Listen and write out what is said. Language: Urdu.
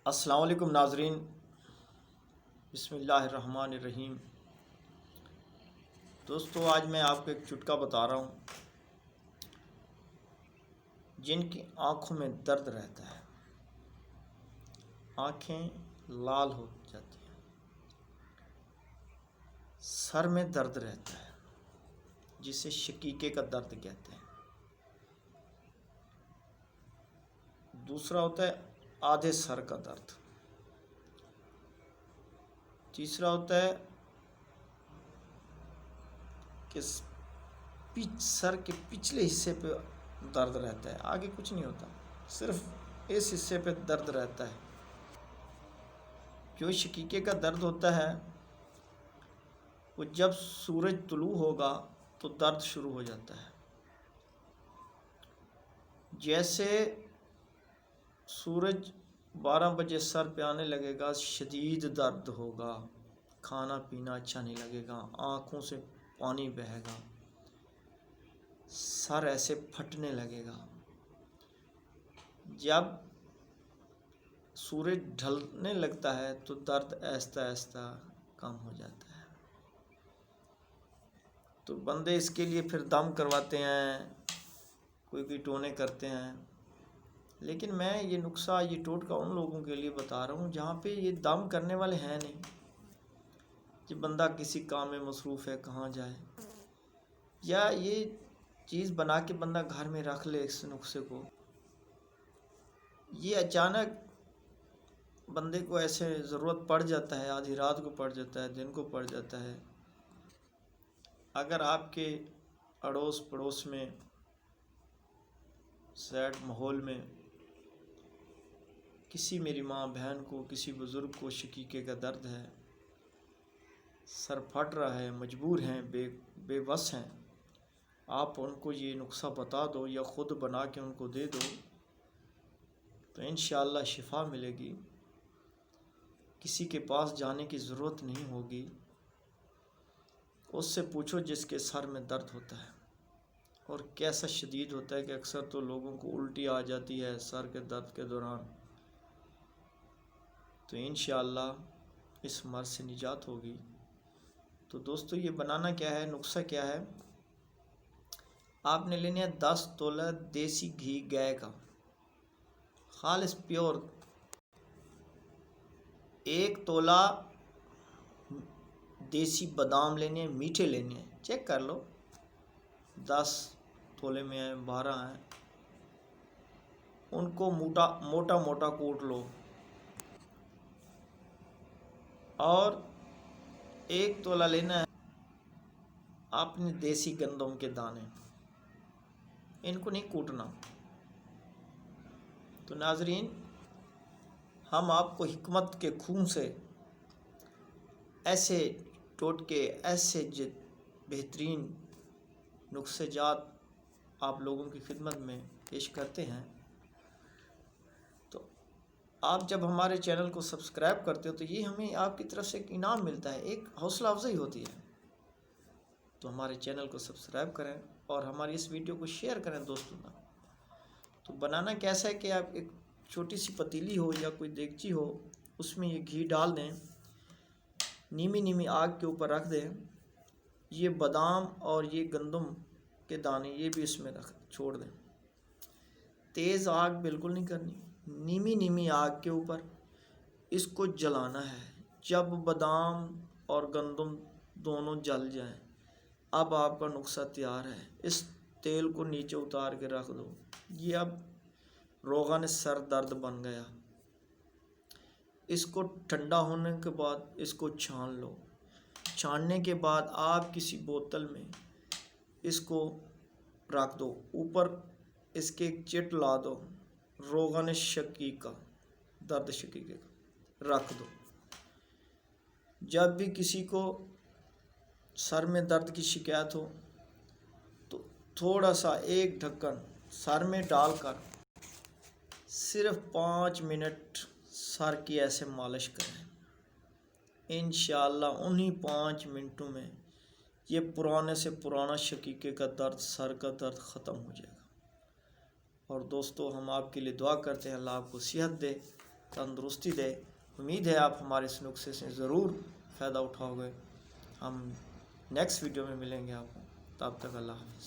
السلام علیکم ناظرین، بسم اللہ الرحمن الرحیم۔ دوستو، آج میں آپ کو ایک چٹکا بتا رہا ہوں۔ جن کی آنکھوں میں درد رہتا ہے، آنکھیں لال ہو جاتی ہیں، سر میں درد رہتا ہے جسے شقیقے کا درد کہتے ہیں، دوسرا ہوتا ہے آدھے سر کا درد، تیسرا ہوتا ہے کہ سر کے پچھلے حصے پہ درد رہتا ہے، آگے کچھ نہیں ہوتا، صرف اس حصے پہ درد رہتا ہے۔ جو شقیقے کا درد ہوتا ہے وہ جب سورج طلوع ہوگا تو درد شروع ہو جاتا ہے۔ جیسے سورج 12 بجے سر پہ آنے لگے گا، شدید درد ہوگا، کھانا پینا اچھا نہیں لگے گا، آنکھوں سے پانی بہے گا، سر ایسے پھٹنے لگے گا۔ جب سورج ڈھلنے لگتا ہے تو درد آہستہ آہستہ کم ہو جاتا ہے۔ تو بندے اس کے لیے پھر دم کرواتے ہیں، کوئی ٹونے کرتے ہیں، لیکن میں یہ نسخہ، یہ ٹوٹکا ان لوگوں کے لیے بتا رہا ہوں جہاں پہ یہ دم کرنے والے ہیں نہیں، کہ بندہ کسی کام میں مصروف ہے، کہاں جائے، یا یہ چیز بنا کے بندہ گھر میں رکھ لے اس نسخے کو۔ یہ اچانک بندے کو ایسے ضرورت پڑ جاتا ہے، آدھی رات کو پڑ جاتا ہے، دن کو پڑ جاتا ہے۔ اگر آپ کے اڑوس پڑوس میں، سیڈ ماحول میں کسی میری ماں بہن کو، کسی بزرگ کو شقیقے کا درد ہے، سر پھٹ رہا ہے، مجبور ہیں، بے بس ہیں، آپ ان کو یہ نسخہ بتا دو یا خود بنا کے ان کو دے دو تو انشاءاللہ شفا ملے گی۔ کسی کے پاس جانے کی ضرورت نہیں ہوگی۔ اس سے پوچھو جس کے سر میں درد ہوتا ہے، اور کیسا شدید ہوتا ہے کہ اکثر تو لوگوں کو الٹی آ جاتی ہے سر کے درد کے دوران۔ تو انشاءاللہ اس مرض سے نجات ہوگی۔ تو دوستو، یہ بنانا کیا ہے، نسخہ کیا ہے؟ آپ نے لینا ہے 10 تولہ دیسی گھی گائے کا، خالص پیور۔ 1 تولہ دیسی بادام لینے ہیں، میٹھے لینے ہیں، چیک کر لو، 10 تولے میں ہیں، 12 ہیں، ان کو موٹا موٹا کوٹ لو۔ اور 1 تولہ لینا ہے اپنے دیسی گندم کے دانے، ان کو نہیں کوٹنا۔ تو ناظرین، ہم آپ کو حکمت کے خون سے ایسے ٹوٹکے، ایسے بہترین نسخے جات آپ لوگوں کی خدمت میں پیش کرتے ہیں۔ تو آپ جب ہمارے چینل کو سبسکرائب کرتے ہو تو یہ ہمیں آپ کی طرف سے ایک انعام ملتا ہے، ایک حوصلہ افزائی ہوتی ہے۔ تو ہمارے چینل کو سبسکرائب کریں اور ہماری اس ویڈیو کو شیئر کریں دوستوں کا۔ تو بنانا کیسا ہے کہ آپ ایک چھوٹی سی پتیلی ہو یا کوئی دیگچی ہو، اس میں یہ گھی ڈال دیں، نیمی آگ کے اوپر رکھ دیں، یہ بادام اور یہ گندم کے دانے یہ بھی اس میں چھوڑ دیں۔ تیز آگ بالکل نہیں کرنی، نیمی آگ کے اوپر اس کو جلانا ہے۔ جب بادام اور گندم دونوں جل جائیں، اب آپ کا نسخہ تیار ہے۔ اس تیل کو نیچے اتار کے رکھ دو۔ یہ اب روغن سر درد بن گیا۔ اس کو ٹھنڈا ہونے کے بعد اس کو چھان لو۔ چھاننے کے بعد آپ کسی بوتل میں اس کو رکھ دو، اوپر اس کے ایک چٹ لا دو، روغن شقیقہ، درد شقیقے کا رکھ دو۔ جب بھی کسی کو سر میں درد کی شکایت ہو تو تھوڑا سا ایک ڈھکن سر میں ڈال کر صرف 5 منٹ سر کی ایسے مالش کریں۔ انشاءاللہ انہی 5 منٹوں میں یہ پرانے سے پرانا شقیقے کا درد، سر کا درد ختم ہو جائے گا۔ اور دوستو، ہم آپ کے لیے دعا کرتے ہیں، اللہ آپ کو صحت دے۔ تندرستی دے۔ امید ہے آپ ہمارے اس نسخے سے ضرور فائدہ اٹھاؤ گے۔ ہم نیکسٹ ویڈیو میں ملیں گے آپ کو، تب تک اللہ حافظ۔